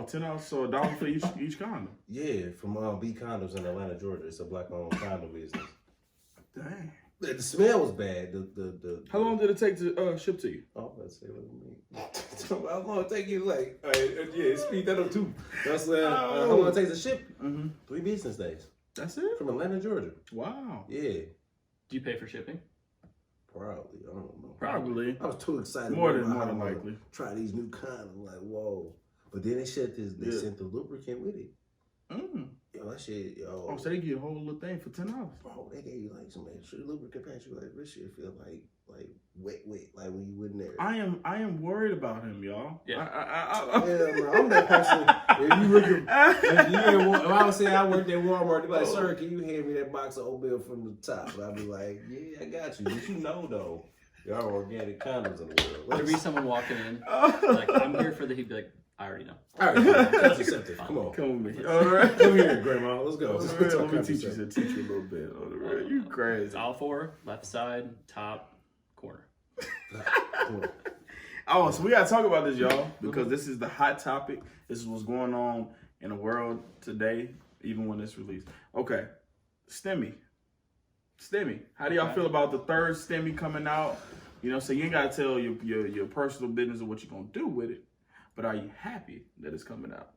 Oh, $10, so $1 for each condom. Yeah, from B Condoms in Atlanta, Georgia. It's a black-owned condom business. Dang. The smell was bad. The How long did it take to ship to you? Oh, let's say what it mean. How long it take you? Like, yeah, speed that up too. That's how long it takes to ship? 3 business days. That's it? From Atlanta, Georgia. Wow. Yeah. Do you pay for shipping? Probably. I don't know. Probably. I was too excited. More than likely. Try these new condoms. Like, whoa. But then they sent the lubricant with it. Yo, that shit, yo. Oh, so they get a whole little thing for $10. Bro, they gave you like some extra lubricant patch. You like, this shit feel like wet, like when you in there. I am worried about him, y'all. Yeah. Yeah, bro, I'm that person. If you look if I would say I worked at Walmart, they'd be like, sir, can you hand me that box of oatmeal from the top? I'd be like, yeah, I got you. But you know, though, there are organic condoms in the world. There'd be someone walking in, like, I'm here for the, he'd be like, I already know. All right, contraceptive. Come on. Come with me. All right. Come here, Grandma. Let's go. Let me teach you a little bit. On the real. You crazy. It's all 4, left side, top, corner. Oh, so we gotta talk about this, y'all, because this is the hot topic. This is what's going on in the world today, even when it's released. Okay, STEMI. How do y'all feel about the third STEMI coming out? You know, so you ain't gotta tell your personal business or what you're gonna do with it, but are you happy that it's coming out?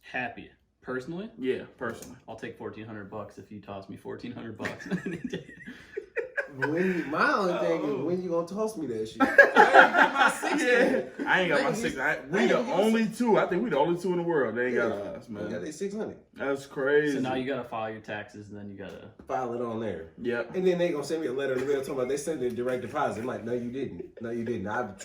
Happy. Personally? Yeah, personally. I'll take $1,400 if you toss me $1,400. My only thing is, when you gonna toss me that shit? I ain't got my 6. We the only two. I think we the only two in the world. They ain't got us, man. They got their 600. That's crazy. So now you gotta file your taxes, and then you gotta File it on there. Yep. And then they gonna send me a letter in the mail talking about they sent it direct deposit. I'm like, no, you didn't. No, you didn't. I've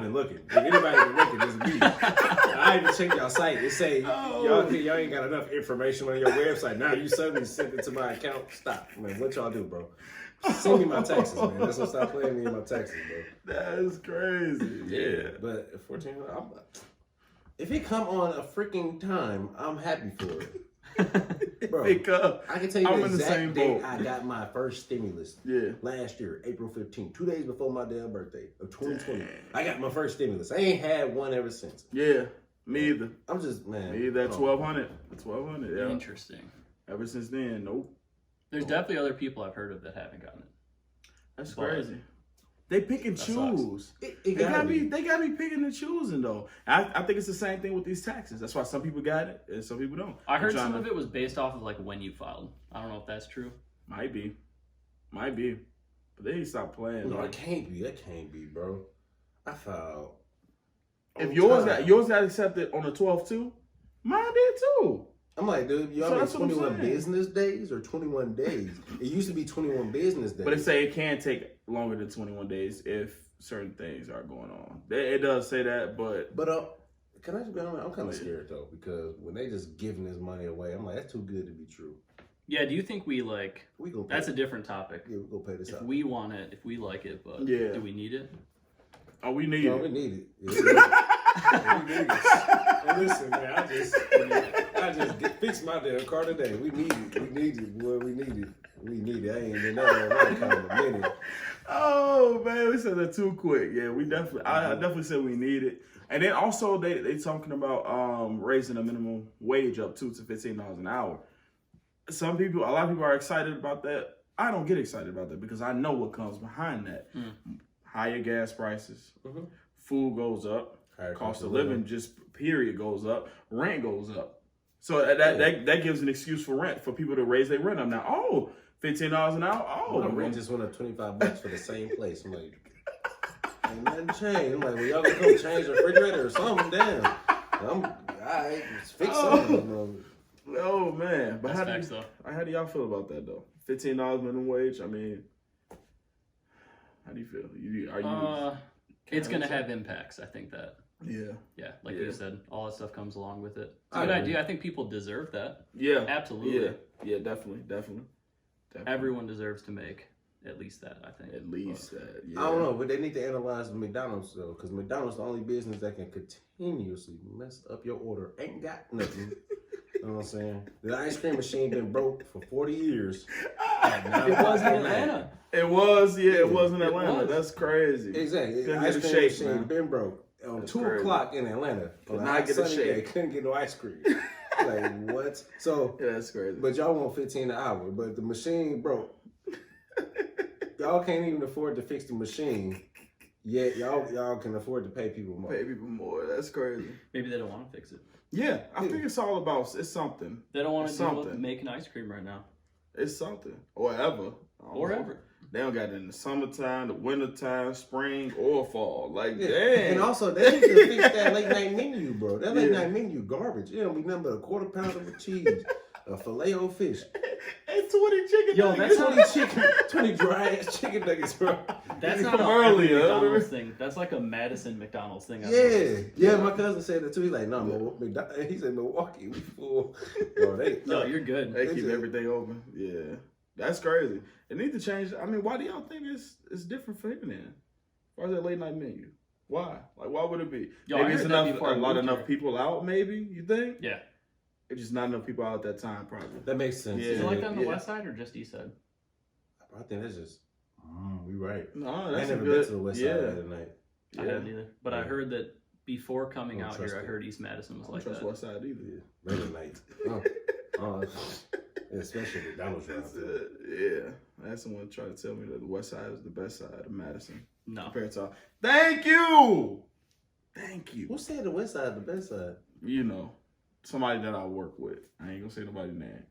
been looking. If anybody been looking, it's me. I even checked y'all site. It say y'all ain't got enough information on your website. Now you suddenly sent it to my account. Stop, man. What y'all do, bro? Send me my taxes, man. That's what stop playing me in my taxes, bro. That's crazy. Yeah. But 1400, if it come on a freaking time, I'm happy for it. Bro, I can tell you the exact date I got my first stimulus. Yeah. Last year, April 15th, 2 days before my damn birthday of 2020. Damn. I got my first stimulus. I ain't had one ever since. Yeah, me either. I'm just, man. Me either. 1,200. 1,200, yeah. Interesting. Ever since then, nope. There's definitely other people I've heard of that haven't gotten it. That's crazy. They pick and choose. They gotta be picking and choosing though. I think it's the same thing with these taxes. That's why some people got it and some people don't. I heard some of it was based off of like when you filed. I don't know if that's true. Might be. But they ain't stop playing. No, it can't be. That can't be, bro. I filed. If yours got accepted on the 12th too, mine did too. I'm like, dude, y'all mean 21 business days or 21 days? It used to be 21 business days. But it say it can take longer than 21 days if certain things are going on. It does say that, but can I just be honest? I'm kind of scared though, because when they just giving this money away, I'm like, that's too good to be true. Yeah, do you think we go that's a different topic. Yeah, we go pay this out. If we want it, if we like it, but do we need it? Oh, we need it. We need it. Yeah, we need it. And listen, man, I just fixed my damn car today. We need it, boy. We need it. I ain't been on that kind of a minute. Oh man, we said that too quick. Yeah, we definitely. I definitely said we need it. And then also they talking about raising the minimum wage up to $15 an hour. A lot of people are excited about that. I don't get excited about that because I know what comes behind that. Higher gas prices, food goes up, cost of living just period goes up, rent goes up. So that gives an excuse for rent for people to raise their rent up now. Oh, $15 an hour. Oh, my rent just went up $25 for the same place. I'm like, ain't nothing changed. I'm like, well, y'all gonna come change the refrigerator or something? Damn. I fix something. Oh man, but how do y'all feel about that though? $15 minimum wage. I mean, how do you feel? It's gonna have impacts. I think that. Yeah. Like you said, all that stuff comes along with it. It's a good idea. I think people deserve that. Yeah, absolutely. Yeah, definitely. Everyone deserves to make at least that. I think at least that. Yeah. I don't know, but they need to analyze McDonald's though, because McDonald's is the only business that can continuously mess up your order. Ain't got nothing. You know what I'm saying? The ice cream machine been broke for 40 years. It was in Atlanta. It was in Atlanta. That's crazy. Exactly. The ice cream machine been broke. on That's 2 crazy. o'clock in Atlanta. Could on not a get a sunny day, shake. couldn't get no ice cream. Like what? So, Yeah, that's crazy. but y'all want 15 an hour, but the machine broke. Y'all can't even afford to fix the machine. Yet y'all can afford to pay people more. Pay people more. That's crazy. Maybe they don't want to fix it. Yeah, I think it's all about it's something. They don't want to It's deal with something. making ice cream right now. It's something. Or ever. I don't Or know. ever. They don't got it in the summertime, the wintertime, spring, or fall. Like, Yeah. dang. And also, they need to fix that late night menu, bro. That late Yeah. night menu garbage. It don't be nothing but a quarter pounder with cheese, a filet-o-fish, and 20 chicken Yo, nuggets. that's 20 chicken, 20 dry ass chicken nuggets, bro. That's not From a earlier. McDonald's thing. That's like a Madison McDonald's thing. I've Yeah, noticed. yeah. My cousin said that too. He's like, no, he said Milwaukee, we full. Bro, Yo, you're good. They keep Is it? everything open. Yeah. That's crazy. It needs to change. I mean, why do y'all think it's different for him then? Why is that late night menu? Why? Like, why would it be? Yo, maybe I it's heard that enough, before a I lot moved enough here. people out, maybe, you think? Yeah. It's just not enough people out at that time, probably. That makes sense. Yeah. Is it like that on the Yeah. west side or just east side? I think that's just. We right. No, I that's ain't never good. been to the west side yeah. the other night. I Yeah. haven't either. But I Yeah. heard that before coming Don't out trust here, I it. heard East Madison was I don't like trust that. West Side either. Yeah, later night. Especially McDonald's around That's there. it. Yeah. I had someone try to tell me that the West Side is the best side of Madison No. compared to. Thank you. Thank you. Who said the west side the best side? You know, somebody that I work with. I ain't gonna say nobody's name.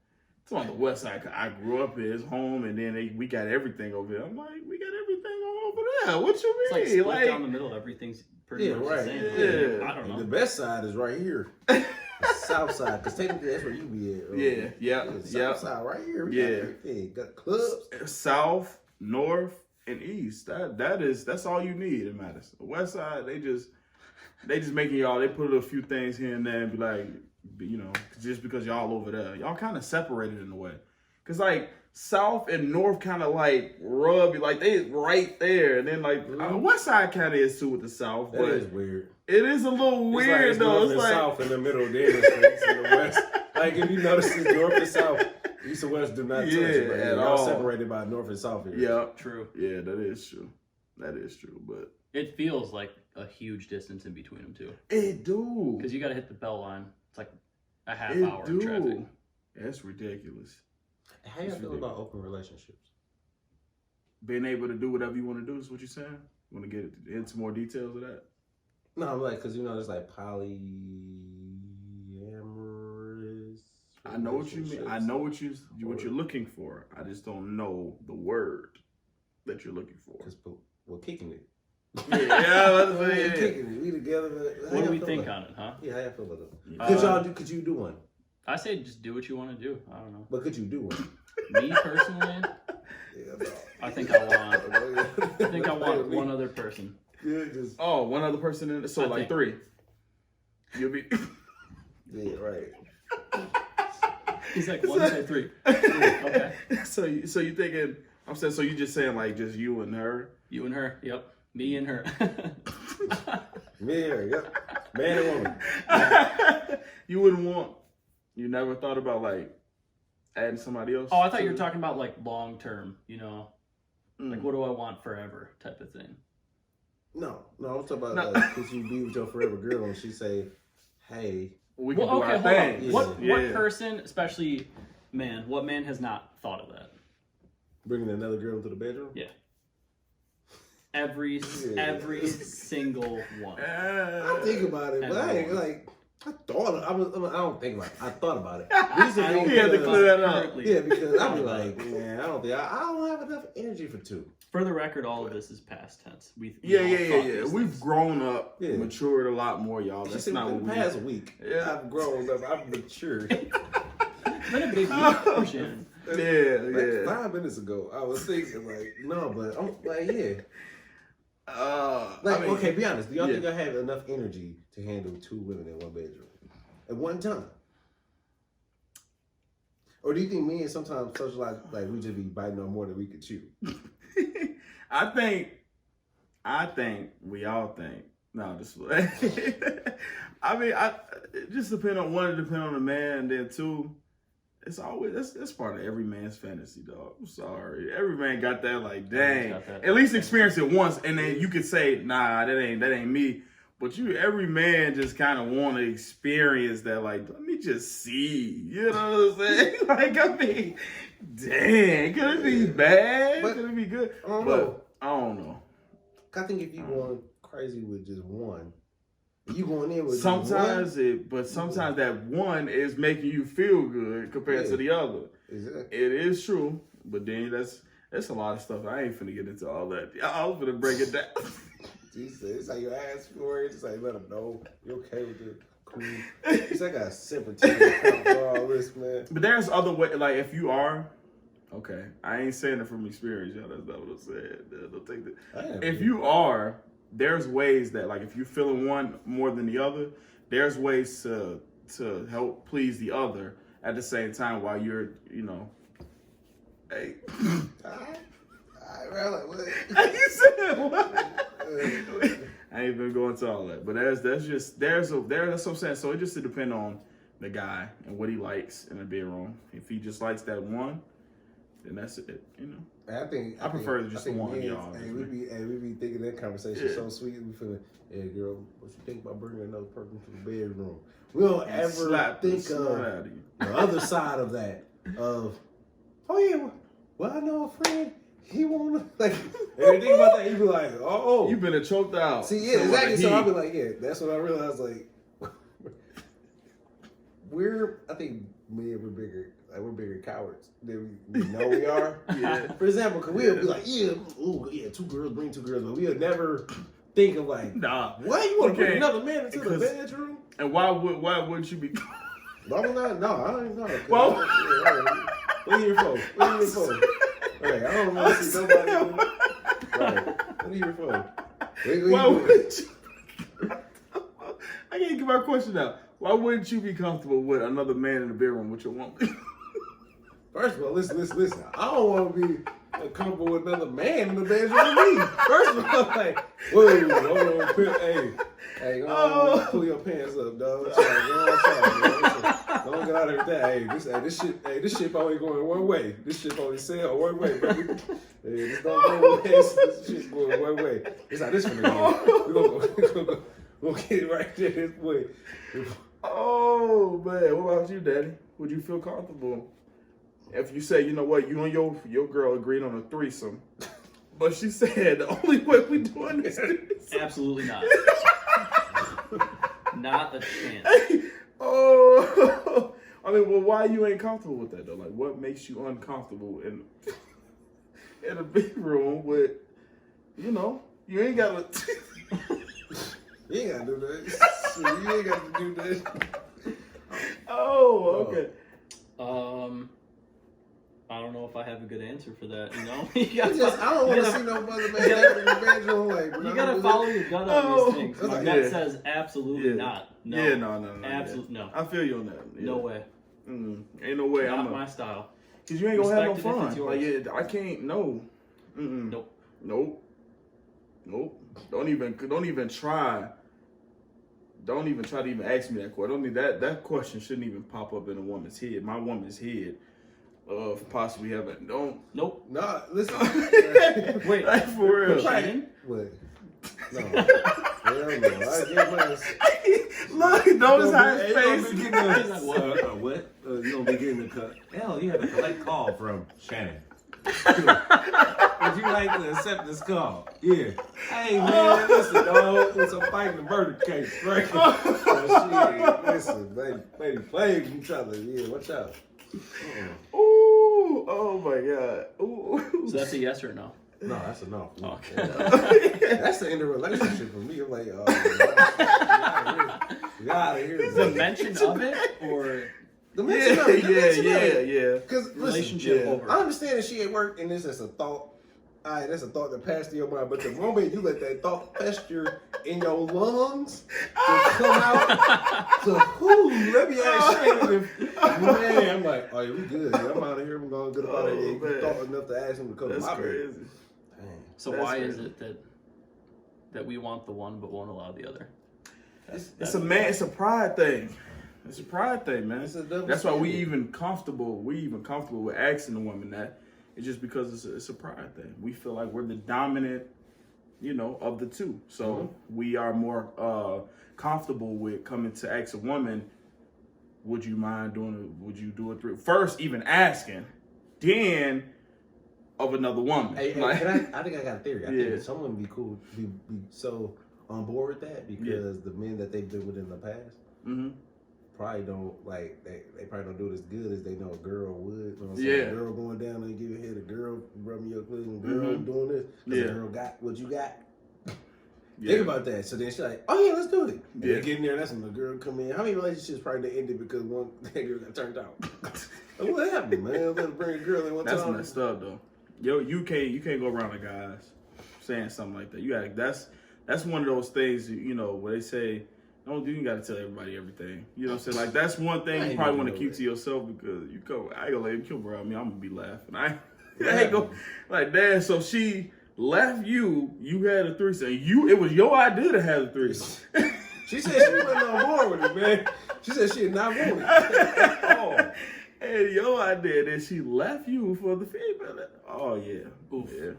It's on the West Side. 'Cause I grew up here, it's home, and then we got everything over here. I'm like, we got everything on over there. What you It's like mean? split down the middle. Everything's pretty Yeah, much right. the same. Yeah. I don't know. The best side is right here. The south side, because technically that's where you be at. The south side right here. We got Yeah. everything. Got clubs. South, North, and East. That's all you need in Madison. The West Side, they just making y'all. They put a few things here and there and be like, you know, just because y'all over there, y'all kind of separated in a way. Cause like South and North kind of like rub, like they right there, and then like West Side kind of is too with the South, That but is weird. it is a little It's weird like it's though. north It's and like south in the middle, then it's in the west. Like if you notice, it's north and south. East and west do not touch. Yeah, But at y'all all. separated by north and south here. yeah, True. yeah, that is true. That is true, but It feels like a huge distance in between them too. it do. Because you got to hit the bell line. It's like a half It hour in traffic. do. That's ridiculous. How you feel about open relationships? Being able to do whatever you want to do is what you're saying. You want to get into more details of that? No, I'm like, because you know, there's like polyamorous. I know what you mean. I know what you're looking for. I just don't know the word that you're looking for. Because we're kicking it. Yeah, We're kicking it. We together. What do we think on it, huh? Yeah, how you feel about it? Yeah. Could you do one? I say just do what you want to do. I don't know. But could you do one? Me personally, Yeah, I think I want one other person. Yeah, just Oh, one other person in it. So I like think- 3. You'll be. yeah, right. He's like 1, 2, 3. Okay. So you thinking? I'm saying. So you just saying like just you and her? You and her. Yep. Me and her. Man, yep. Man and woman. You wouldn't want. You never thought about like adding somebody else? Oh, I thought you to were it? talking about like long term. You know, like what do I want forever type of thing. No, I was talking about No. like, could you be with your forever girl and she say, "Hey, We can Well, do okay, our hold on. thing. What Yeah. person, especially man, what man has not thought of that? bringing another girl into the bedroom"? Yeah. Every single one. I think about it, but I ain't like. I don't think about it. I thought about it. Reason being He had to because- clear that up. Currently, Yeah, because I'd be thought about like, it. man, I don't have enough energy for 2. For the record, all of this is past tense. We Yeah. all thought these We've things. grown up, Yeah. matured a lot more, y'all. She That's said not what within we. the past week. Yeah. I've grown up. I've matured. It's been a big week for Shannon. Like 5 minutes ago, I was thinking like, no, but I'm like, yeah. Like, I mean, okay, be honest. Do y'all yeah. think I have enough energy to handle 2 women in one bedroom at one time? Or do you think me and sometimes socialize like we just be biting on more than we could chew? I think we all think. No, just I mean, it just depend on one. It depend on the man, and then 2. It's always that's part of every man's fantasy, dog. I'm sorry, every man got that. Like, dang, got that. at least experience it once, and then you could say, nah, that ain't me. But every man just kind of want to experience that. Like, let me just see. You know what I'm saying? Like, I mean, dang, could it be bad? But- Could it be good? I don't know. I don't know. I think if you going crazy with just one, you going in with Sometimes sometimes that one is making you feel good compared to the other. Exactly. It is true, but then that's a lot of stuff. I ain't finna get into all that. I was finna break it down. It's like you ask for it. It's like let them know you okay with it. Cool. It's like a separate team account for all this, man. But there's other way. Like if you are, okay, I ain't saying it from experience, y'all. That's not what I'm saying. Don't take that. If you are, there's ways that like if you're feeling one more than the other, there's ways to help please the other at the same time while you're, hey. I like what? You said what? I ain't even going to all that, but that's what I'm saying. So it just depends on the guy and what he likes in the bedroom. If he just likes that one, then that's it. I prefer just the one, y'all. Hey, we be thinking that conversation so sweet. We feeling, hey girl, what you think about bringing another person to the bedroom? We don't ever think of the other side of that. Of, oh yeah, well I know a friend. He won't like. If you think about that, you be like, oh, you've been choked out. See, yeah, exactly. So I'll be like, yeah, that's what I realized. Like, I think we're bigger cowards than we know we are. Yeah. For example, because we'll be like, two girls, bring two girls, but we'll never think of like, nah, why you want to bring another man into the bedroom? And why wouldn't you be? No, I don't even know. Well, what are you here for? Right, I don't want to see nobody. Right, what are you here for? Why wouldn't you? I can't get my question out. Why wouldn't you be comfortable with another man in the bedroom with your woman? First of all, listen. I don't want to be comfortable with another man in the bedroom with me. First of all, like, whoa, hold on, hey, go on, pull your pants up, dog. Don't get out of that. Hey, this ship only going one way. This ship only sail one way, baby. Hey, this don't go west. This shit's going one way. It's how this finna go. We're gonna get it right there this way. Oh man, what about you, Daddy? Would you feel comfortable if you say, you know what, you and your girl agreed on a threesome, but she said the only way we doing this is Absolutely not. Not a chance. Oh, I mean, well, why you ain't comfortable with that though? Like, what makes you uncomfortable in a big room with, you ain't got to. You ain't gotta do that. You ain't got to do that. Oh, okay. I don't know if I have a good answer for that. I don't want to see no mother man in the bedroom. Like, you gotta follow your gut on these things. My gut says absolutely not. No. Yeah, no. Absolutely no. I feel you on that. Yeah. No way. Ain't no way. Not my style. Cause you ain't gonna have no Respect it if fun. it's yours. Like, I can't. No. Nope. Don't even try. Don't even try to even ask me that question. That question shouldn't even pop up in a woman's head. My woman's head of possibly having Nope. Nah, listen. Wait, like, for real. Shannon? What? No. Hell no. I get my. Look, notice how his face. What? You gonna be getting the cut? Hell, you have a collect call from Shannon. Would you like to accept this call? Yeah. Hey man, listen, dog. It's a fighting the murder case, right? Listen, baby, play with each other. Yeah, watch out. Ooh, oh my God. Ooh. So that's a yes or no? No, that's a no. Okay. That's the end of the relationship for me. I'm like, you out of here. The mention of it or The mention of it. Yeah. Because relationship over? I understand that she at work and this is a thought. All right, that's a thought that passed through your mind. But the moment you let that thought fester in your lungs to come out to let me ask Shannon if, man, I'm like, oh, yeah, we good. Yeah, I'm out of here. I'm going to get up out of here. You thought enough to ask him to come to my bed. So why is it that we want the one but won't allow the other? It's a pride thing. It's a pride thing, man. That's why we even comfortable with asking the woman that. It's just because it's a pride thing. We feel like we're the dominant of the two. So we are more comfortable with coming to ask a woman, would you mind doing it? Would you do it through first, even asking, then of another woman? Hey, Like, I think I got a theory. I think Yeah. that someone would be cool, be so on board with that because the men that they've been with in the past mhm. probably don't like they probably don't do it as good as they know a girl would. You know what I'm saying? Yeah. A girl going down and give you a head, a girl rubbing your clit, and a girl Mhm. doing this. 'Cause Yeah. a girl got what you got. Yeah. Think about that. So then she's like, "Oh yeah, let's do it." And Yeah. they get in there. That's when the girl come in. How many relationships probably they ended because one that girl got turned out? Like, what happened, man? Let her bring a girl in one That's time. messed up though. Yo, you can't go around the guys saying something like that. You got that's one of those things where they say, don't you got to tell everybody everything. You know what I'm saying? Like that's one I thing you ain't probably gonna want to do keep that. to yourself because I ain't gonna let him kill around me. I'm gonna be laughing. I Yeah. ain't go like that. So she left you. You had a threesome. It was your idea to have a threesome. She said she wasn't on board with it, man. She said she did not want it at all. And your idea that she left you for the female. Oh yeah. Oof. Yeah.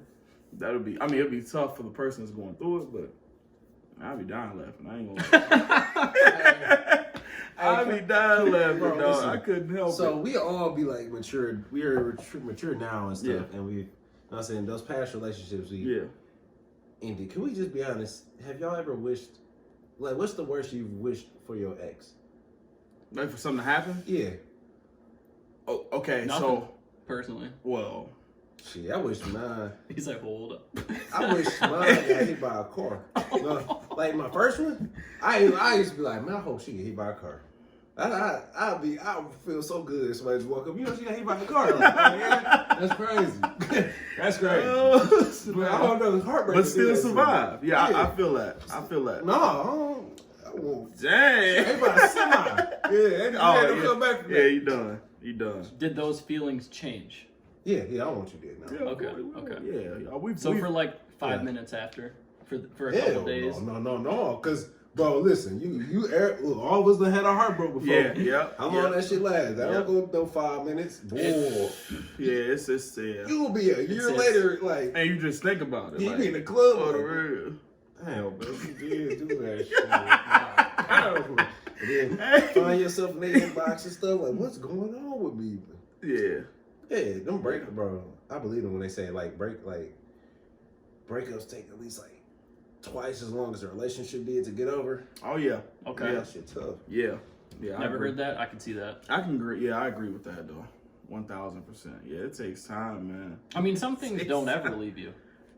It'd be tough for the person that's going through it, but I'll be dying laughing. I ain't gonna I'll be dying laughing, Bro, dog. listen. I couldn't help So it. we all be like mature. We are mature now and stuff, Yeah. and we. I'm saying those past relationships we Yeah. ended. Can we just be honest? Have y'all ever wished? Like, what's the worst you've wished for your ex? Like for something to happen? Yeah. Oh, okay, Nothing. so Personally, well, Shit, I wish mine. he's like, hold up. I wish mine got hit by a car. No, like my first one, I used to be like, man, I hope she get hit by a car. I would feel so good if somebody just walk up. You know, she got hit by a car. Like, oh, yeah, that's crazy. That's crazy. But I don't know, it's heartbreaking. but still survive. Yeah, I feel that. No, I won't. Dang. Hit by a semi. Yeah, don't come back from Yeah, that. you done. Did those feelings change? Yeah, I don't want you dead now. Yeah, Okay, we- okay. Yeah, we've So for like 5 Yeah. minutes after, for a Hell couple days. no. Because, bro, listen, look, all of us done had our heart broke before. yeah. How long that shit lasts? I Yeah. don't go no 5 minutes. Boy, Yeah, it's yeah. you will be a year It's- later, like, And you just think about it. you like, be in the club. oh, the like, real. damn, bro, you did do that shit. And then find yourself in the inbox and stuff, like, what's going on with me? Yeah. Yeah, them break, bro. I believe them when they say breakups take at least like twice as long as a relationship did to get over. Oh yeah. Okay. Yeah, that shit tough. Yeah. I Never agree. heard that. I can see that. I can agree. Yeah, I agree with that though. 1000%. Yeah, it takes time, man. I mean, some things don't ever leave you.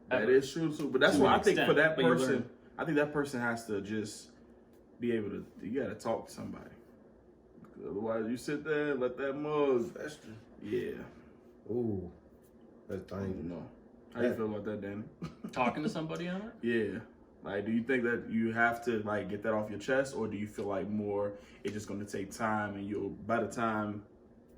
That Ever. is true too. But that's To why an I think for extent, that but you person, learn. I think that person has to just be able to. You gotta talk to somebody. Otherwise, you sit there and let that mug. Fester. Yeah. Ooh, that's I don't dangerous. know. How you feel about that, Danny? Talking to somebody on it? Yeah. Like, do you think that you have to like get that off your chest, or do you feel like more it's just gonna take time, and you'll by the time,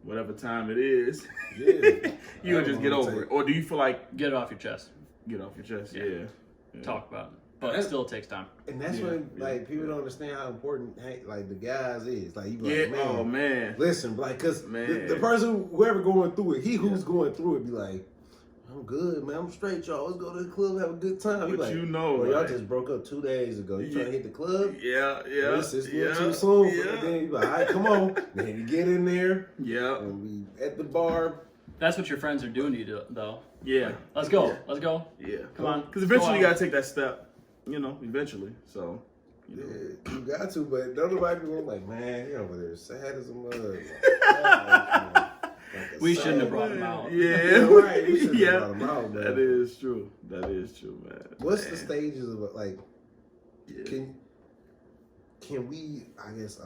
whatever time it is, Yeah. you'll just get over it, or do you feel like Get it off your chest. get off your chest? Yeah. Yeah. Talk about it. But it That's- still takes time. And that's Yeah, when yeah, like people don't understand how important like the guys is. Like you be Yeah. like, man, Oh man. listen, like, cause Man. the person whoever going through it, who's going through it, be like, I'm good, man. I'm straight, y'all. Let's go to the club, have a good time. You But like, you know, bro, y'all like- just broke up 2 days ago. You trying to Yeah. hit the club? Yeah. Yeah. This is a yeah. little too soon. Yeah. Then you be like, all right, come on. Then you get in there Yeah. and we at the bar. That's what your friends are doing to you, though. Yeah. Let's go. Yeah. Let's go. Yeah. Come on. Because eventually you Go out. gotta take that step. Eventually. So. Yeah, you got to, but don't nobody be going like, man, you over there sad as a mug. We shouldn't have brought him out. Yeah. Yeah, right. We shouldn't have Yeah. brought him out, man. That is true. That is true, man. What's the Man. stages of like? Yeah. Can we, I guess,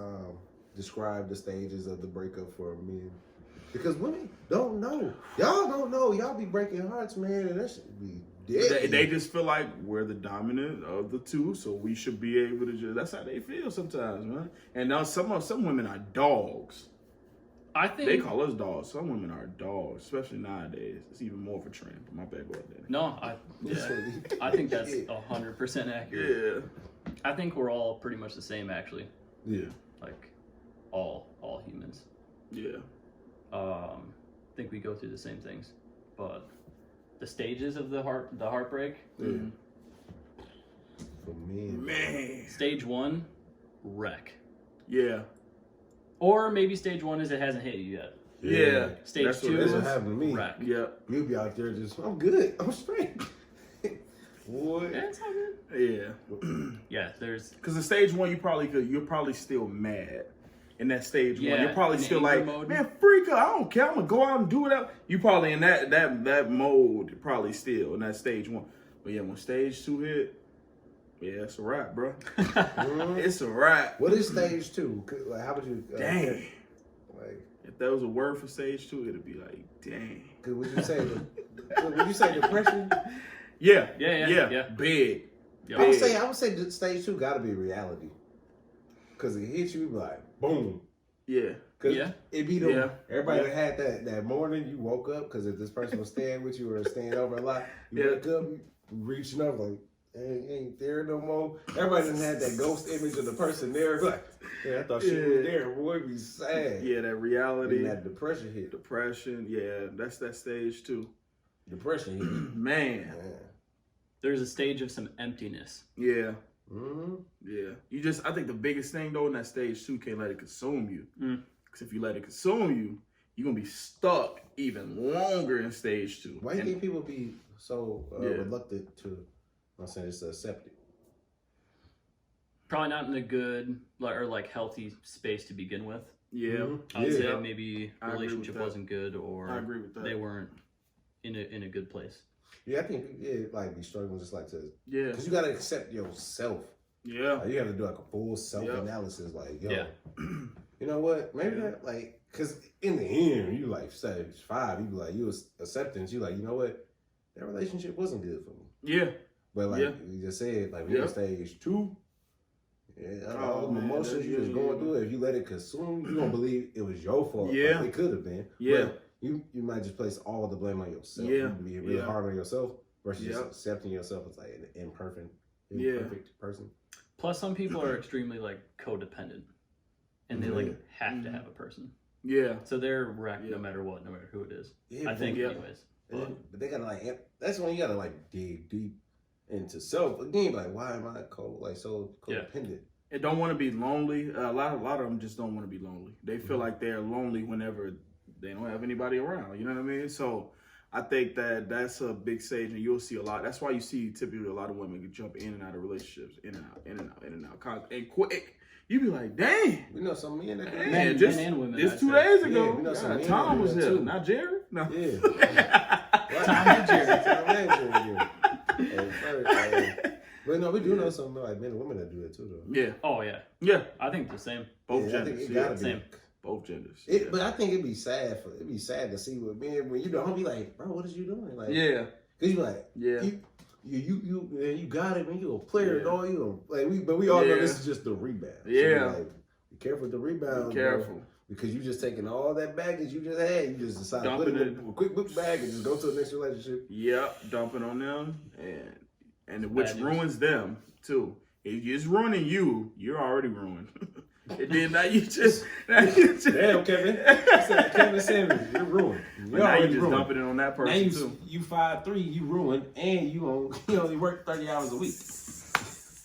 describe the stages of the breakup for men? Because women don't know. Y'all don't know. Y'all be breaking hearts, man, and that should be dead. They just feel like we're the dominant of the two, so we should be able to just. That's how they feel sometimes, man. And now some women are dogs. I think. They call us dogs. Some women are dogs, especially nowadays. It's even more of a trend. But my bad, go ahead, Danny. No, I think that's 100% accurate. Yeah. I think we're all pretty much the same, actually. Yeah. Like, all humans. Yeah. I think we go through the same things, but the stages of the heartbreak. Mhm. For men. Man. Stage 1, wreck. Yeah. Or maybe stage 1 is it hasn't hit you yet. Yeah. Stage That's what 2 it That's is. what happened to me. wreck. Yep. You'll be out there just, I'm good. I'm straight. Boy. Yeah, it's all good. Yeah. Yeah, there's Because the stage 1, you're probably still mad. In that stage 1, Yeah, you're probably in still anger like, mode. man, freak out. I don't care. I'm gonna go out and do whatever. You probably in that mode, probably still in that stage 1. But yeah, when stage 2 hit, yeah, it's a wrap, bro. It's a wrap. What is stage 2? Like, how would you? Dang. Like, If there was a word for stage 2, it'd be like, dang. would you say? Would you say depression? Yeah. Yeah. Big. Yeah. I would say that stage 2 got to be reality. Cause it hits you like boom. Yeah. Cause Yeah. it be the Yeah. everybody that had that morning you woke up because if this person was staying with you or staying over a lot, you Yeah. wake up you reaching up like ain't there no more. Everybody done had that ghost image of the person there. Like, yeah, I thought she was there. Boy, be sad. Yeah, that reality. And that depression hit. Depression. Yeah, that's that stage 2. Depression hit. Man. Man. There's a stage of some emptiness. Yeah. Mm-hmm. Yeah. I think the biggest thing though in that stage 2, can't let it consume you. Mm. Because if you let it consume you, you're going to be stuck even longer in stage 2. Why do you think people be so Yeah. reluctant to, I'm saying, just accept it? Probably not in a good or healthy space to begin with. Yeah. Mhm. I would say Yeah. maybe I agree with relationship that. wasn't good or I agree with that. they weren't in a good place. Yeah, I think like be struggling just like to, Yeah. because you gotta accept yourself. Yeah. Like, you have to do like a full self analysis. Like, yo, Yeah. you know what? Maybe Yeah. that, like, because in the end, you like stage 5, you be like, you was acceptance. You like, you know what? That relationship wasn't good for me. Yeah. But like Yeah. you just said, like when Yeah. you're stage 2, yeah, Oh, all the man, emotions you yeah, just going yeah. through it. If you let it consume, you gonna believe it was your fault. Yeah. Like, it could have been. Yeah. But you might just place all the blame on yourself. Yeah. You be really Yeah. hard on yourself versus just Yep. accepting yourself as like an imperfect Yeah. person. Plus, some people are extremely codependent, and they have to have a person, Yeah. so they're wrecked Yeah. no matter what, no matter who it is. Yeah, I think, yeah. anyways. But they gotta that's when you gotta dig deep into self again. Like, why am I so codependent? And don't want to be lonely. A lot of them just don't want to be lonely. They feel like they're lonely whenever they don't have anybody around. You know what I mean? So I think that's a big stage, and you'll see a lot. That's why you see typically a lot of women jump in and out of relationships, in and out, and quick. You be like, dang. We know some men that do Man, that. Men just and women, Just I'd 2 say. days Yeah, ago, we know some men Tom that was do that here, too. not Jerry. No. Yeah. Tom and Jerry. Tom and Jerry. But no, we do know some like men and women that do it too, though. Yeah, Oh yeah, yeah, I think the same. both Yeah, I think genders. it Yeah, gotta be. same. both genders. But I think it'd be sad to see what men when you don't be like, bro, what is you doing? Like, Yeah, cause you like, yeah, you got it, man. You a player, Yeah. dog. But we all know Yeah. this is just the rebound. So Yeah. like, be careful with the rebound. be careful. Because you just taking all that baggage you just had, you just decide to put it in a quick book bag and just go to the next relationship. Yep, dumping on them, and which Bad news. ruins them too. If it's ruining you, you're already ruined. And then now you just Damn, Kevin. I said, Kevin Samuels, you're ruined. But now you just dumping it on that Now person too. you 5'3", you ruined, and you only work 30 hours a week.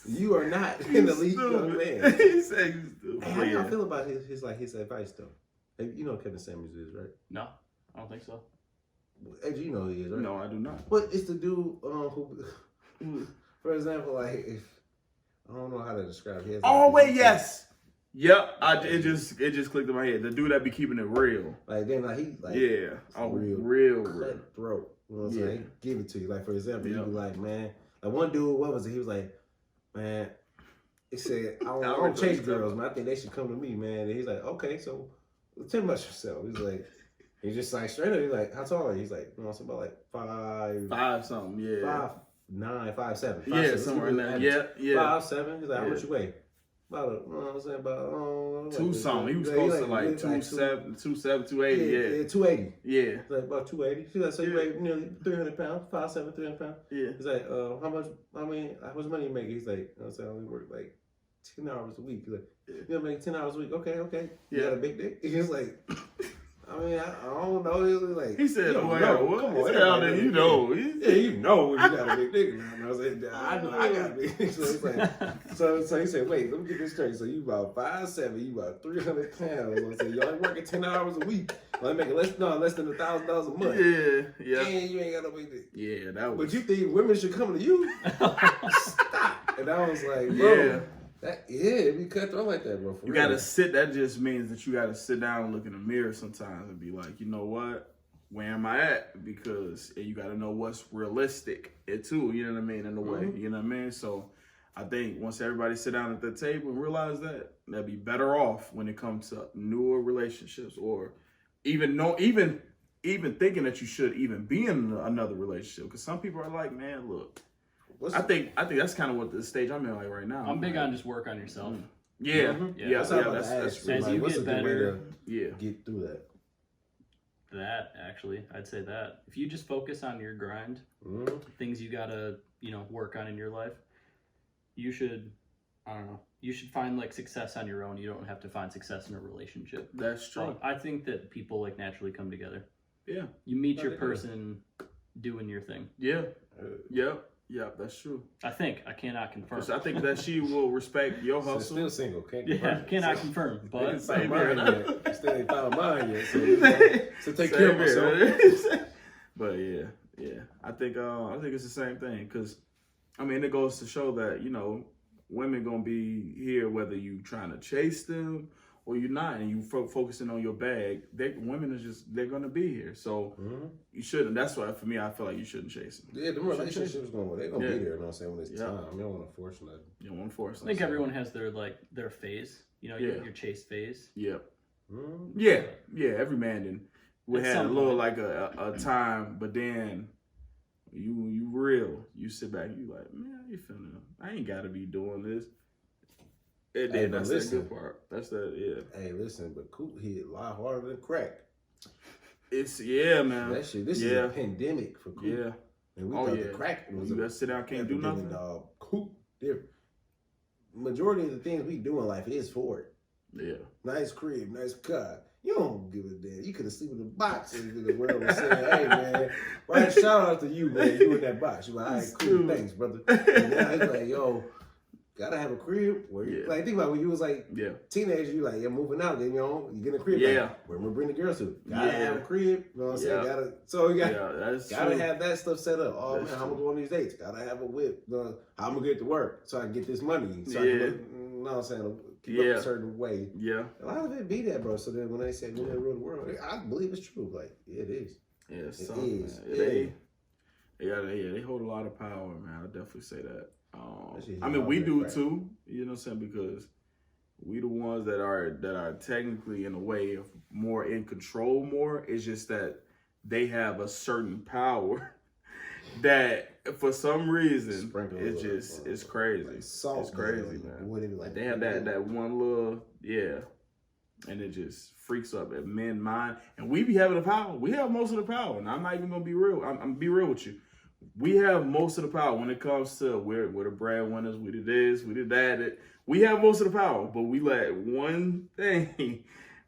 You are not in the league, young man. He said you stupid. Hey, how do y'all feel about his advice though? Hey, you know who Kevin Samuels is, right? No, I don't think so. Hey, you know who he is, right? No, I do not. But it's the dude who, for example, like if I don't know how to describe his. Oh wait, yes. Yep, it just clicked in my head. The dude that be keeping it real. Like then he Yeah. Oh, real real. cutthroat. You know what I'm Yeah. saying? He give it to you. Like for example, Yeah. you be like, man, like one dude, what was it? He was like, man, he said, I don't chase girls, man. I think they should come to me, man. And he's like, okay, so tell me about yourself. He's just like straight up. He's like, how tall are you? He's like, you know, something about like 5 something, yeah. 5'9", 5'7". Yeah, somewhere in there. Yeah, yeah. 5'7". He's like, how much you weigh? About, you know what I'm saying? About 2 something. He was close to like 270, 280, yeah. 280. Yeah. He's like, about 280. She's like, so you weigh nearly 300 pounds, 5'7", 300 pounds. Yeah. He's like, how much money you make? He's like, you know what I'm saying? I only work like 10 hours a week. He's like, you know, make 10 hours a week. Okay. You Yeah. got a big dick? He's like, I mean, I don't know. He was like, He said, you don't "Well, know. what? Come He on, said, everybody then got you a know." big dick. Yeah, you know if you got a big dick. And I was like, I know I got a big dick. So it's like, so he said, wait, let me get this straight. So you about 5'7", you about 300 pounds. I said, you only working 10 hours a week. Well, making less than $1,000 a month. Yeah. And you ain't got no big dick. Yeah, that was. But you think women should come to you? Stop. And I was like, bro, it'd be cutthroat like that, bro. You gotta sit. That just means that you gotta sit down and look in the mirror sometimes and be like, you know what? Where am I at? Because you gotta know what's realistic. Too, you know what I mean, in a way. You know what I mean? So I think once everybody sit down at the table and realize that, they'll be better off when it comes to newer relationships, or even thinking that you should even be in another relationship. Because some people are like, man, look. I think that's kind of what the stage I'm in like right now. I'm big on just work on yourself. Yeah, That's As you get better, get through that. That actually, I'd say that if you just focus on your grind, things you gotta work on in your life, you should, I don't know, you should find like success on your own. You don't have to find success in a relationship. That's true. I think that people like naturally come together. Yeah, you meet your person doing your thing. Yeah, that's true. I cannot confirm. I think that she will respect your hustle. Still single, cannot confirm. But still ain't found mine yet. So take care of myself. But yeah, I think it's the same thing, because I mean it goes to show that women gonna be here whether you trying to chase them or you're not, and you focusing on your bag. Women are they're gonna be here, so you shouldn't. That's why for me, I feel like you shouldn't chase them. Yeah, the relationships they're gonna be there. You know what I'm saying, when it's time. You don't want to force nothing. You don't want to force. I think everyone has their phase. Your chase phase. Yep. Yeah. Every man then we had a little like a time, but then you sit back, you like, man, how you feeling? I ain't gotta be doing this. That's the good part. That's Hey, listen, but Coop hit a lot harder than crack. Man. That shit. This is a pandemic for Coop. Yeah. And we thought the crack was you gotta sit down, can't do nothing. Dog. Coop, different. Majority of the things we do in life is for it. Yeah. Nice crib, nice car. You don't give a damn. You could have slept in the box if the world was saying, hey, man, right, shout out to you, man. You in that box. You're like, all right, cool, thanks, brother. And now he's like, yo, gotta have a crib. Like, think about when you was like teenager, you like, you're moving out, then you get a crib. Yeah. Like, where we bring the girls to? Gotta have a crib. You know what I'm saying? Gotta have that stuff set up. Oh, man, how I'm gonna go on these dates? Gotta have a whip. How I'm gonna get to work so I can get this money. So I can look, you know what I'm saying? Keep up a certain way. Yeah. A lot of it be that, bro. So then when they say men rule the world, I believe it's true. Like, it is. Yeah, it is. They hold a lot of power, man. I'll definitely say that. I mean, we do too. You know what I'm saying? Because we the ones that are technically in a way more in control. More. It's just that they have a certain power that for some reason it's crazy. Like salt, it's crazy, man. Like they have that one little and it just freaks up at men's mind. And we be having the power. We have most of the power. And I'm not even gonna be real. I'm gonna be real with you. We have most of the power when it comes to we're the breadwinners. We did this, we did that. We have most of the power, but we let one thing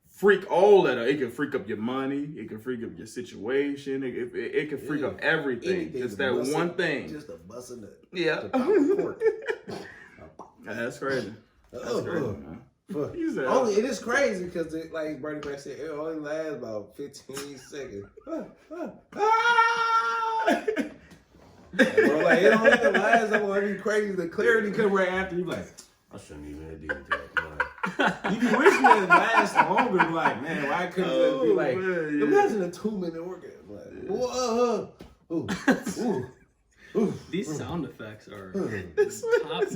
freak all that up. It can freak up your money. It can freak up your situation. It can freak up everything. Just that one thing. Just a busting it. Yeah. That's crazy. That's crazy, man. It is crazy because, like Bernie Mac said, it only lasts about 15 seconds. Bro, like, it don't even last that long. It'd be crazy. The clarity come right after. You like, I shouldn't even have did that. You be wishing it lasts longer. Like, man, why couldn't it be like, imagine a 2-minute workout. Like, whoa, ooh. These sound effects are top notch.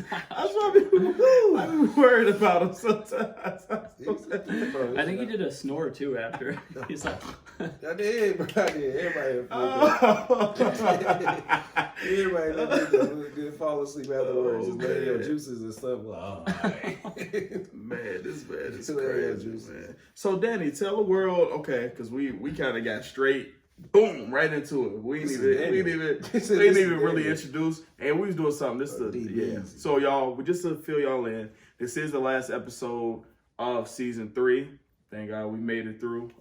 I'm worried about them sometimes. I think he did a snore too after. He's like, I did. Everybody did fall asleep afterwards. Just letting your juices and stuff. Man, this man is crazy, man. So, Danny, tell the world, okay, because we kind of got straight. Boom! Right into it. We ain't even really introduced, and we was doing something. So y'all, just to fill y'all in, this is the last episode of season 3. Thank God we made it through.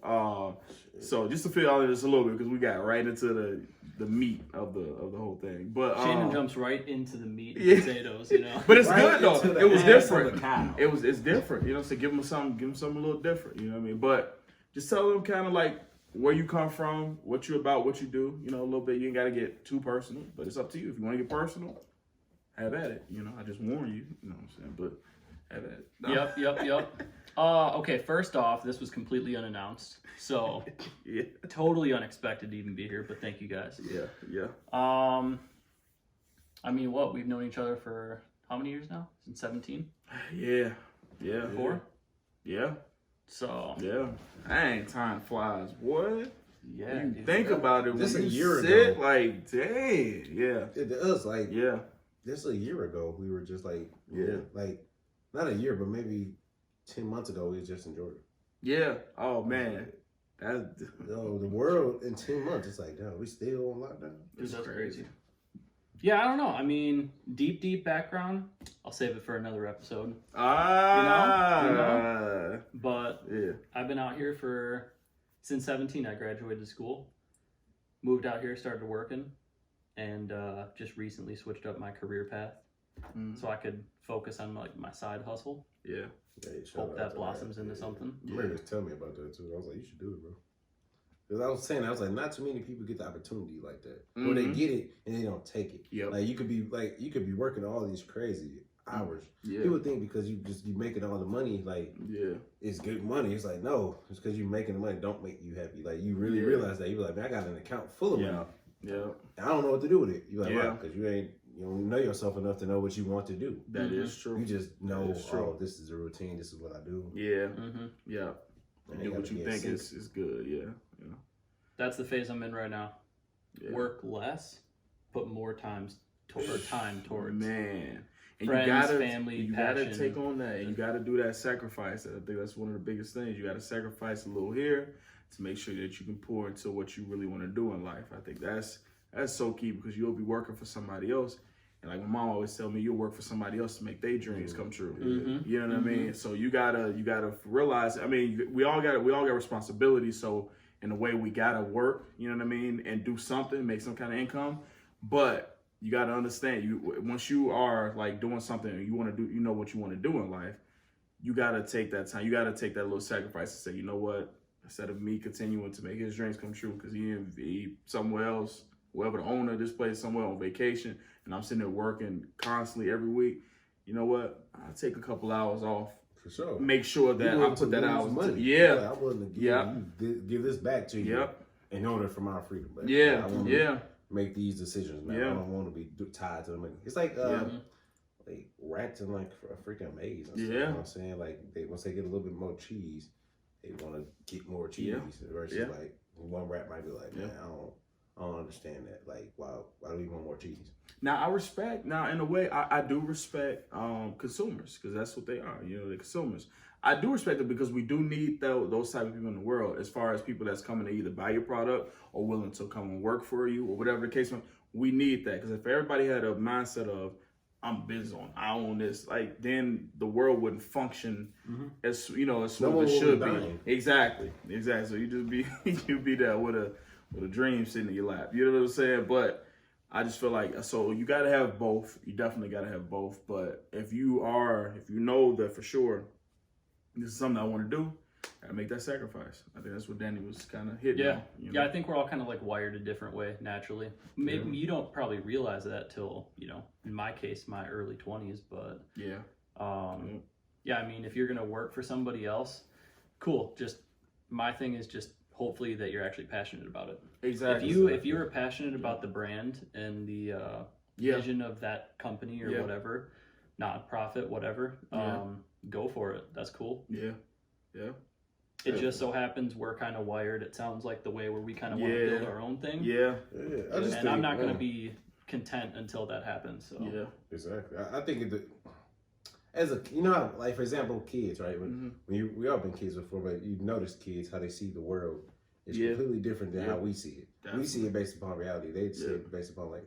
So just to fill all of this a little bit, because we got right into the meat of the whole thing. But Shannon jumps right into the meat and yeah. potatoes, you know. But it's Right good though. into the It was ass different. of the cow. It's different. You know, so give them something a little different. You know what I mean? But just tell them kind of like where you come from, what you're about, what you do. You know, a little bit. You ain't got to get too personal, but it's up to you. If you want to get personal, have at it. You know, I just warn you. You know what I'm saying? But have at it. No. Yep. Okay, first off, this was completely unannounced. So Yeah. totally unexpected to even be here, but thank you guys. Yeah. I mean, we've known each other for how many years now? Since 17? Yeah. 4? Yeah. So Yeah. Dang, time flies, boy. yeah. You dude. think about it Just when a you year sit, ago. like, dang. Yeah. It does, like, Yeah. just a year ago, we were just like, Yeah. like, not a year, but maybe 10 months ago, we was just in Georgia. Yeah. Oh man. That's Yo, the world in 10 months, it's like, damn, we still on lockdown? it's That's crazy. Yeah, I don't know. I mean, deep background. I'll save it for another episode. Ah. But Yeah. I've been out here since 17. I graduated school, moved out here, started working, and just recently switched up my career path so I could focus on like my side hustle. Yeah. Hey, shout Hope out that to blossoms into something. You remember tell me about that too. I was like, you should do it, bro. Because I was saying, I was like, not too many people get the opportunity like that. Or they Mhm. get it and they don't take it. Yep. Like you could be working all these crazy hours. Yeah. People think because you making all the money, like Yeah. it's good money. It's like no, it's because you making the money don't make you happy. Like you really Yeah. realize that. You're like, man, I got an account full of Yeah. money. Yeah. I don't know what to do with it. You're like, Yeah. wow, because you don't know yourself enough to know what you want to do. That is true. You just know, That is true. oh, this is a routine. This is what I do. Yeah. hmm Yeah. And Do you what gotta you be in think sync. is good. Yeah. Yeah. That's the phase I'm in right now. Yeah. Work less, put more time towards Man. And friends, you gotta, family, you passion. gotta take on that. And you gotta do that sacrifice. I think that's one of the biggest things. You gotta sacrifice a little here to make sure that you can pour into what you really want to do in life. I think that's so key because you'll be working for somebody else. And like my mom always tell me, you'll work for somebody else to make their dreams come true. Mhm. You know what I mean? So you gotta realize. I mean, we all got responsibilities. So in a way, we gotta work. You know what I mean? And do something, make some kind of income. But you got to understand, once you are like doing something and you want to do, you know what you want to do in life, you got to take that time. You got to take that little sacrifice and say, you know what, instead of me continuing to make his dreams come true because he somewhere else, whoever the owner of this place, somewhere on vacation, and I'm sitting there working constantly every week, you know what, I'll take a couple hours off. For sure. Make sure that I put that hours. Yeah. I'm willing to give this back to you. Yep. In order for my freedom. Like, Yeah. I wanna Yeah. make these decisions, man. Yeah. I don't want to be tied to the money. It's like like rats in like a freaking maze. And stuff, Yeah. you know what I'm saying? Like once they get a little bit more cheese, they want to get more cheese. Yeah. Versus Yeah. like one rat might be like, man, Yeah. I don't understand that. Like, why do we want more cheese? Now in a way, I do respect consumers because that's what they are. You know, they're consumers. I do respect it because we do need those type of people in the world. As far as people that's coming to either buy your product or willing to come and work for you or whatever the case may be, we need that because if everybody had a mindset of I'm business on, I own this, like then the world wouldn't function as as No smooth one as it will should be be. dying. Exactly. So you just be you be there with a dream sitting in your lap. You know what I'm saying? But I just feel like so you got to have both. You definitely got to have both. But if you know that for sure this is something I want to do, gotta make that sacrifice. I think that's what Danny was kind of hitting. Yeah. on, you know? Yeah, I think we're all kind of like wired a different way naturally. Maybe you don't probably realize that till, in my case, my early 20s, but Yeah. yeah, I mean, if you're going to work for somebody else, cool. Just my thing is just hopefully that you're actually passionate about it. Exactly. If you were passionate about the brand and the vision of that company or whatever, nonprofit, whatever, go for it. That's cool. Yeah. It just so happens we're kind of wired, it sounds like, the way where we kind of want to build our own thing. Yeah. I just And I'm not going to be content until that happens. So. Yeah. Exactly. I think as a how, like for example, kids, right? When we all been kids before, but you've noticed kids how they see the world is completely different than how we see it. Definitely. We see it based upon reality. They see it based upon like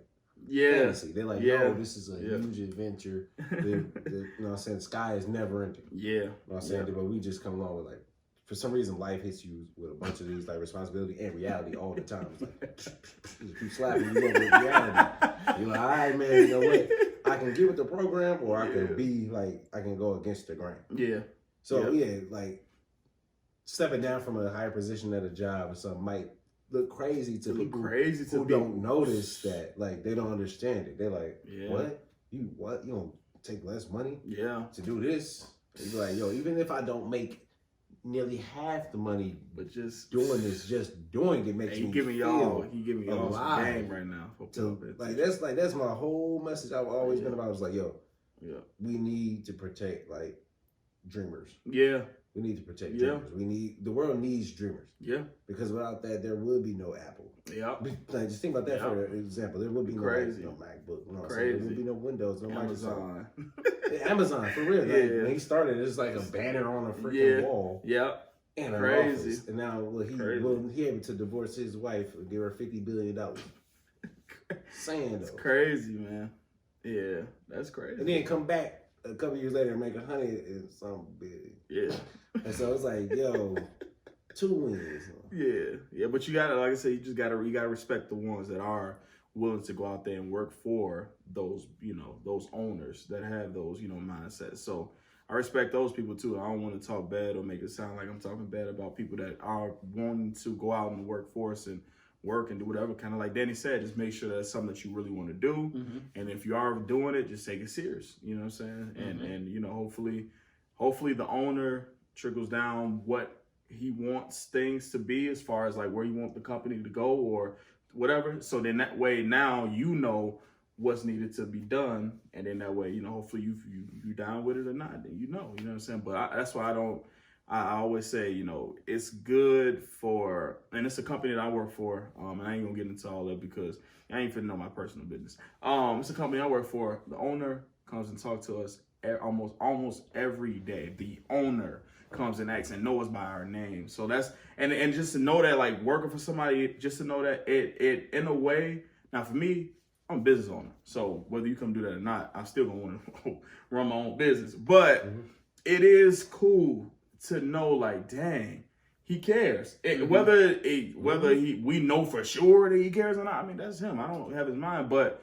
Yeah. fantasy. They're like, no, this is a huge adventure. You know what I'm saying? The sky is never ending. Yeah. You know what I'm saying? But we just come along with like for some reason, life hits you with a bunch of these like responsibility and reality all the time. It's like you just keep slapping you over with reality. You're like, all right, man, you know what? I can get with the program, or I can be like, I can go against the grain. Yeah. So yeah, like stepping down from a higher position at a job or something might look crazy to people who don't notice that. Like they don't understand it. They're like, what? You don't take less money to do this? You be like, yo, even if I don't make nearly half the money, but just doing it makes me giving y'all some game right now. That's my whole message. I've always been about. It's like, yo, we need to protect like dreamers. Yeah, we need to protect dreamers. The world needs dreamers. Yeah, because without that, there would be no Apple. Yeah, like just think about that for example. There would be no MacBook. You know what I'm saying? There would be no Windows, no Amazon. Microsoft. Amazon for real. Like, when he started, it's like a banner on a freaking wall. Yeah. And an office. And now he able to divorce his wife and give her $50 billion. Saying though. Crazy, man. Yeah, that's crazy. And then come back a couple years later and make 100 and something big. Yeah. And so it's like, yo, 2 wins. Yeah, but you gotta, like I said, you gotta respect the ones that are willing to go out there and work for those, those owners that have those, mindsets. So I respect those people too. I don't want to talk bad or make it sound like I'm talking bad about people that are wanting to go out in the workforce and work and do whatever. Kind of like Danny said, just make sure that's something that you really want to do. Mm-hmm. And if you are doing it, just take it serious. You know what I'm saying? Mm-hmm. And hopefully the owner trickles down what he wants things to be as far as like where you want the company to go or whatever. So then that way now what's needed to be done, and then that way hopefully you down with it or not, then you know what I'm saying. But that's why I always say it's good for, and it's a company that I work for, and I ain't gonna get into all that because I ain't finna know my personal business. It's a company I work for. The owner comes and talks to us almost every day. The owner comes and acts and knows by our name. So that's and just to know that, like, working for somebody, just to know that it in a way. Now for me, I'm a business owner, so whether you come do that or not, I'm still gonna want to run my own business. But it is cool to know, like, dang, he cares. Whether we know for sure that he cares or not, I mean, that's him. I don't have his mind, but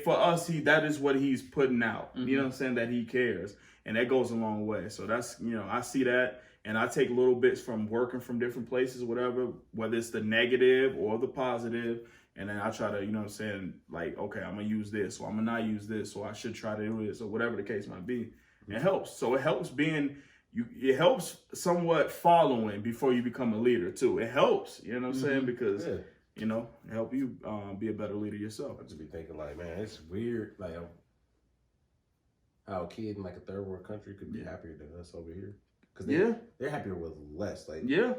for us, that is what he's putting out. You know what I'm saying? That he cares, and that goes a long way. So that's I see that, and I take little bits from working from different places, whatever, whether it's the negative or the positive. And then I try to, like, okay, I'm going to use this, or I'm going to not use this, or I should try to do this, or whatever the case might be. It helps. So it helps it helps somewhat following before you become a leader, too. It helps, you know what I'm saying? Because, it help you be a better leader yourself. I just be thinking, like, man, it's weird, like, how a kid in, like, a third world country could be happier than us over here. Because they're happier with less. Like, yeah,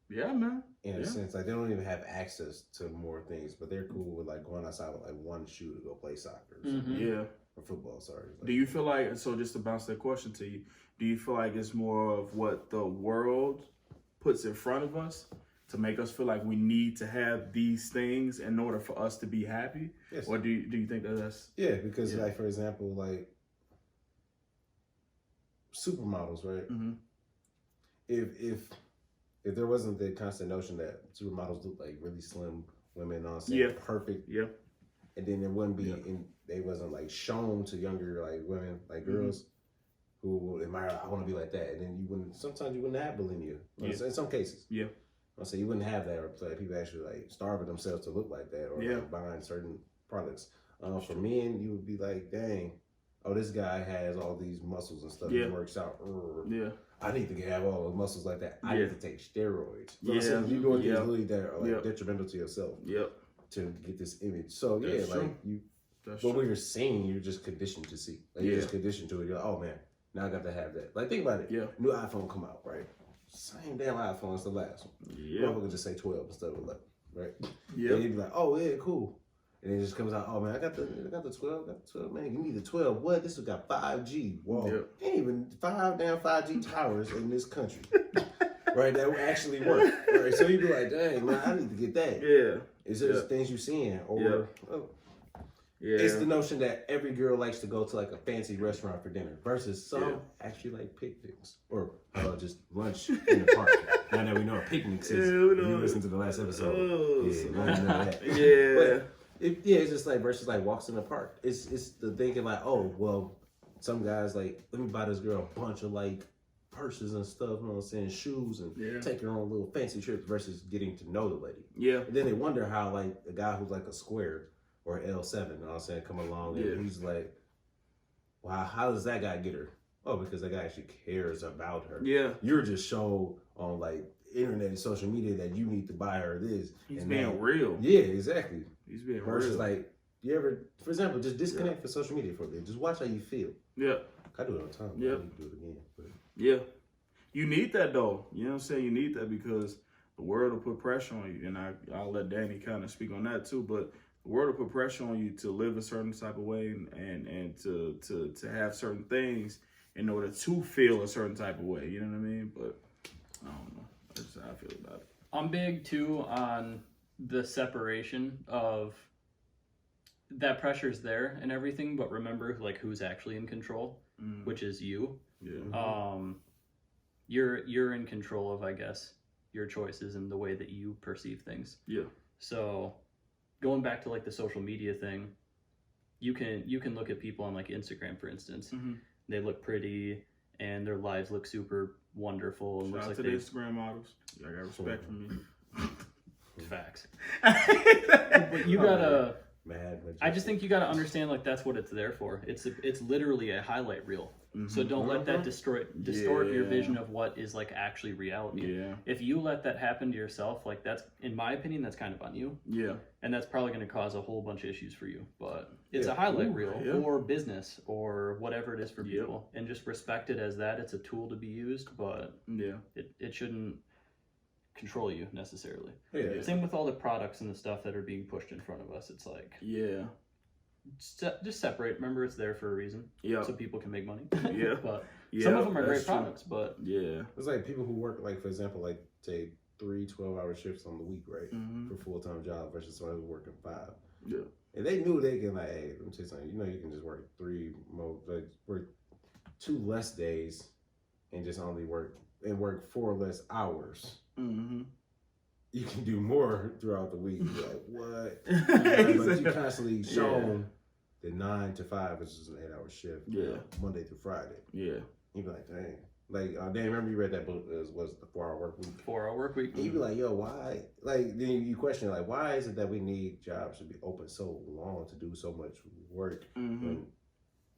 man. In a sense, like, they don't even have access to more things, but they're cool with, like, going outside with, like, one shoe to go play soccer. Or football, sorry. Do you feel like, so just to bounce that question to you, do you feel like it's more of what the world puts in front of us to make us feel like we need to have these things in order for us to be happy? Yes. Or do you think that's... Yeah, because, like, for example, like, supermodels, right? Mm-hmm. If there wasn't the constant notion that supermodels look like really slim women on set, perfect, and then there wouldn't be, they wasn't like shown to younger like women, like girls who would admire, I want to be like that, and then sometimes you wouldn't have bulimia. In some cases, I'll say you wouldn't have that, or like people actually like starving themselves to look like that, or like buying certain products. For men, you would be like, dang, oh, this guy has all these muscles and stuff. He works out. I need to have all those muscles like that. I need to take steroids. You're doing things really that are like detrimental to yourself. To get this image. So That's like true. when you're seeing, you're just conditioned to see. Like you're just conditioned to it. You're like, oh man, now I got to have that. Like think about it. New iPhone come out, right? Same damn iPhone as the last one. Motherfucker just say 12 instead of 11, right? And you'd be like, oh yeah, cool. And it just comes out, oh man, I got the 12, man. Give me the 12. What? This has got 5G. Whoa. Ain't even 5G towers in this country. Right, that will actually work. Right. So you'd be like, dang, man, I need to get that. It's just things you're seeing. Or Yeah. It's the notion that every girl likes to go to like a fancy restaurant for dinner versus some Yeah. actually like picnics or just lunch in the park. Now that we know what picnics is, Yeah, we if know you it. listen to the last episode. Oh, Yeah, so- now you know that. Yeah. But it's just like versus like walks in the park. It's the thinking like, oh well, some guys like, let me buy this girl a bunch of like purses and stuff, you know what I'm saying, shoes, and Yeah. take her on little fancy trips versus getting to know the lady. Yeah. And then they wonder how like a guy who's like a square or an L7, you know what I'm saying, come along Yeah. and he's like, wow, how does that guy get her? Oh, because that guy actually cares about her. Yeah. You're just show on like internet and social media that you need to buy her this. He's and being that. real. Yeah, exactly. He's being Versus real. like, you ever, for example, just disconnect from social media for a bit. Just watch how you feel. Yeah. I do it all the time. Yeah. I need to do it again. But Yeah. You need that though. You know what I'm saying? You need that because the world will put pressure on you. And I'll let Danny kind of speak on that too. But the world will put pressure on you to live a certain type of way and to have certain things in order to feel a certain type of way. You know what I mean? But I don't know. That's how I feel about it. I'm big too on the separation of that pressure's there and everything, but remember like who's actually in control, which is you. Yeah. You're in control of, I guess, your choices and the way that you perceive things. Yeah. So going back to like the social media thing, you can look at people on like Instagram, for instance. Mm-hmm. They look pretty and their lives look super wonderful and Shout looks out like to the they Instagram models. Y'all got respect from me. facts. But But you gotta. mad. I just think you gotta understand like that's what it's there for. It's literally a highlight reel. So don't let that distort your Yeah. vision of what is like actually reality. Yeah. If you let that happen to yourself, like that's, in my opinion, that's kind of on you. Yeah. And that's probably going to cause a whole bunch of issues for you. But it's Yeah. a highlight Ooh, reel yeah. or business or whatever it is for Yep. people. And just respect it as that. It's a tool to be used, but Yeah. it shouldn't control you necessarily. Yeah. Same with all the products and the stuff that are being pushed in front of us. It's like, Yeah. just separate. Remember, it's there for a reason. Yeah. So people can make money. Yeah. But Yeah. some of them are that's great true. products, but Yeah. It's like people who work, like, for example, like, say, 3 12-hour shifts on the week, right? Mm-hmm. For full-time job versus someone who's working 5. Yeah. And they knew they can, like, hey, let me tell you something. You know, you can just work 3 more, like, work 2 less days and just only work 4 less hours. Mm-hmm. You can do more throughout the week. You're like, what? But you constantly shown the 9 to 5, which is an 8-hour shift. Yeah. Monday through Friday. Yeah. You'd be like, dang. Like, Dan, remember you read that book, was the 4-Hour Work Week? 4-hour work week. And you'd be like, yo, why? Like, then you question, like, why is it that we need jobs to be open so long to do so much work? Mm-hmm.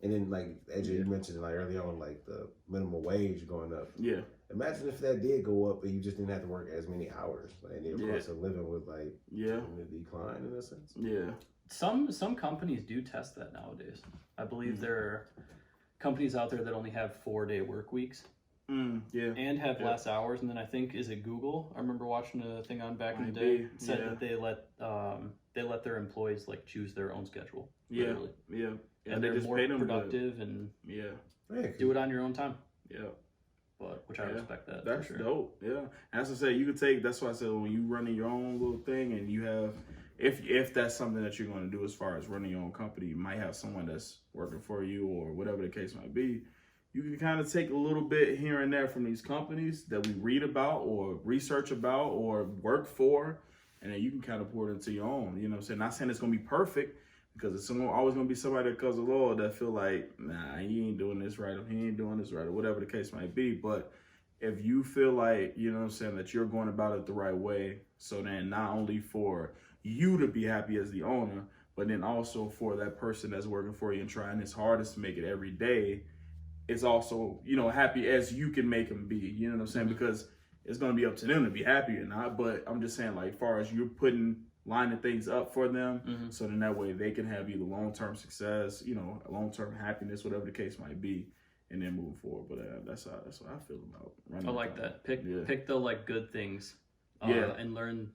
And then, like, as you mentioned, like, early on, like, the minimum wage going up. Yeah. Imagine if that did go up and you just didn't have to work as many hours. Like, and your cost of living would, like, Yeah. decline in a sense. Yeah. Some companies do test that nowadays. I believe there are companies out there that only have 4-day work weeks Yeah. and have Yeah. less hours. And then I think, is it Google? I remember watching a thing on back in the Might day. be, It said yeah. that they let their employees like choose their own schedule. Yeah. Literally. Yeah. And they they're just more pay them productive and good. Yeah. Yeah, do it on your own time. Yeah. But which I Yeah. respect that. That's for sure. dope. Yeah. As I said, you could take. That's why I said when you running your own little thing and you have, if that's something that you're going to do as far as running your own company, you might have someone that's working for you or whatever the case might be. You can kind of take a little bit here and there from these companies that we read about or research about or work for, and then you can kind of pour it into your own. You know what I'm saying? Not saying it's going to be perfect, because it's always going to be somebody that comes along that feel like, nah, he ain't doing this right, or he ain't doing this right, or whatever the case might be. But if you feel like, you know what I'm saying, that you're going about it the right way, so then not only for you to be happy as the owner, but then also for that person that's working for you and trying his hardest to make it every day, is also, you know, happy as you can make them be. You know what I'm saying? Because it's going to be up to them to be happy or not. But I'm just saying, like, far as you're lining things up for them, so then that way they can have either long-term success, you know, long-term happiness, whatever the case might be, and then move forward. But that's how I feel about running. I like that. Pick the like good things. Yeah. And learn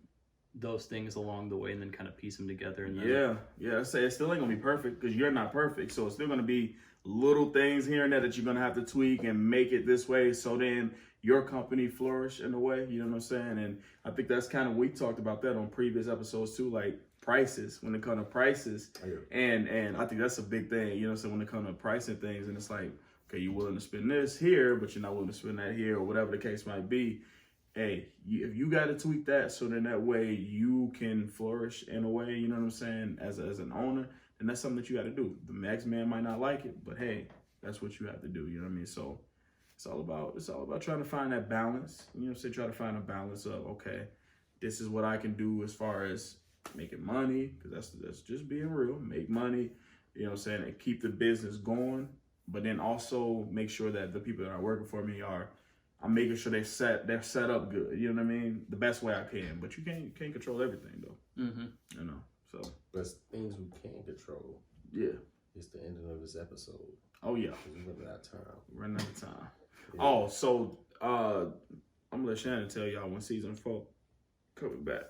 those things along the way and then kind of piece them together. And then, Yeah. I say it still ain't gonna be perfect because you're not perfect. So it's still gonna be little things here and there that you're gonna have to tweak and make it this way. So then your company flourish in a way. You know what I'm saying? And I think that's kind of we talked about that on previous episodes too, like prices when it comes to prices. And I think that's a big thing. You know what I'm saying? When it comes to pricing things, and it's like, okay, you're willing to spend this here, but you're not willing to spend that here, or whatever the case might be. Hey, if you got to tweak that so then that way you can flourish in a way, you know what I'm saying, as an owner, then that's something that you got to do. The next man might not like it, but hey, that's what you have to do. You know what I mean? So it's all about trying to find that balance. You know what I'm saying? Try to find a balance of, okay, this is what I can do as far as making money, because that's just being real. Make money, you know what I'm saying, and keep the business going, but then also make sure that the people that are working for me I'm making sure they're set up good. You know what I mean? The best way I can. But you can't control everything though. Mm-hmm. You know. So there's things we can control. Yeah. It's the ending of this episode. Oh yeah. We're running out of time. Running out of time. Yeah. Oh, so I'm gonna let Shannon tell y'all when season 4 coming back.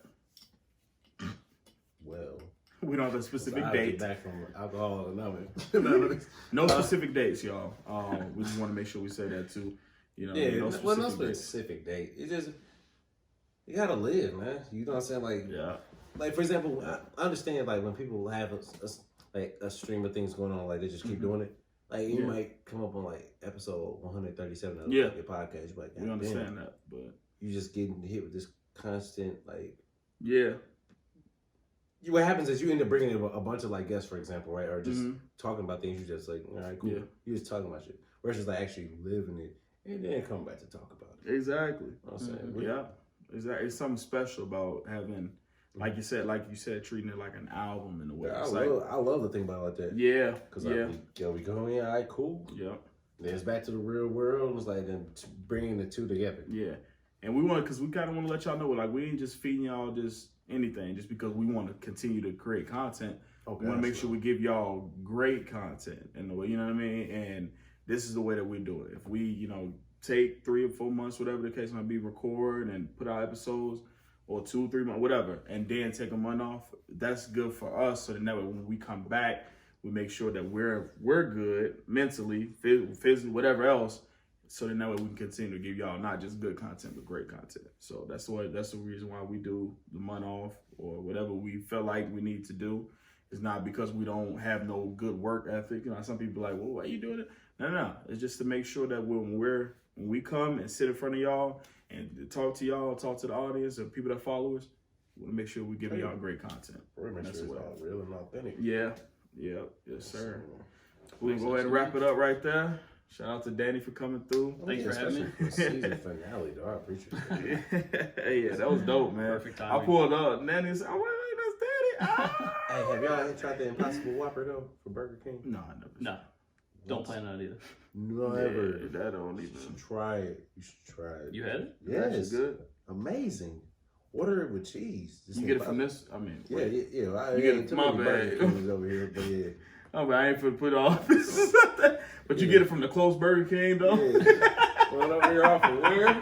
Well, we don't have a specific I'll date. Get back from alcohol anonymous. No specific dates, y'all. We just want to make sure we say that too. You know, yeah, no specific specific dates. date. It just you gotta live, man. You know what I'm saying? Like, Yeah. Like for example, I understand like when people have a stream of things going on, like they just keep doing it. Like you might come up on like episode 137 of your podcast. You're like, we understand that, but you just getting hit with this constant like. Yeah. What happens is you end up bringing in a bunch of like guests, for example, right? Or just talking about things. You just like, all right, cool. Yeah. You just talking about shit. Versus like actually living it and then come back to talk about it. Exactly. You know what I'm saying? Yeah. Exactly. It's something special about having, like you said, treating it like an album in a way. Yeah, I love the thing about it like that. Yeah. Because we go in, all right, cool. Yeah. Then it's back to the real world. It's like then bringing the two together. Yeah. And we kind of want to let y'all know, like, we ain't just feeding y'all just anything just because we want to continue to create content. Okay, we want to make sure we give y'all great content in the way, you know what I mean? And this is the way that we do it. If we, take 3 or 4 months, whatever the case might be, record and put out episodes, or 2 or 3 months, whatever, and then take a month off, that's good for us. So that way when we come back, we make sure that we're good mentally, physically, whatever else. So then that way we can continue to give y'all not just good content, but great content. So that's the reason why we do the month off or whatever we feel like we need to do. It's not because we don't have no good work ethic. Some people are like, well, why are you doing it? No. It's just to make sure that when we come and sit in front of y'all and talk to y'all, talk to the audience and people that follow us, we want to make sure we give y'all great content. Make sure it's all real and authentic. Yeah. Yes, sir. We're going to go ahead and wrap it up right there. Shout out to Danny for coming through. Thanks for having me. For season finale, though. I appreciate it. Yeah, that was dope, man. Perfect timing. I pulled up. Nanny said, wait, that's Danny. Ah! Hey, have y'all tried the Impossible Whopper, though, for Burger King? No, I never. No. Don't plan on it either. Never. Yeah, that don't even. You should try it. You had it? Yes. It's good. Amazing. Order it with cheese. You get it from this? I mean, yeah. You get it from my bag. Over here, but yeah. Oh, but I ain't finna put off. But you get it from the close Burger King, though? Yeah. Well, over here off of where?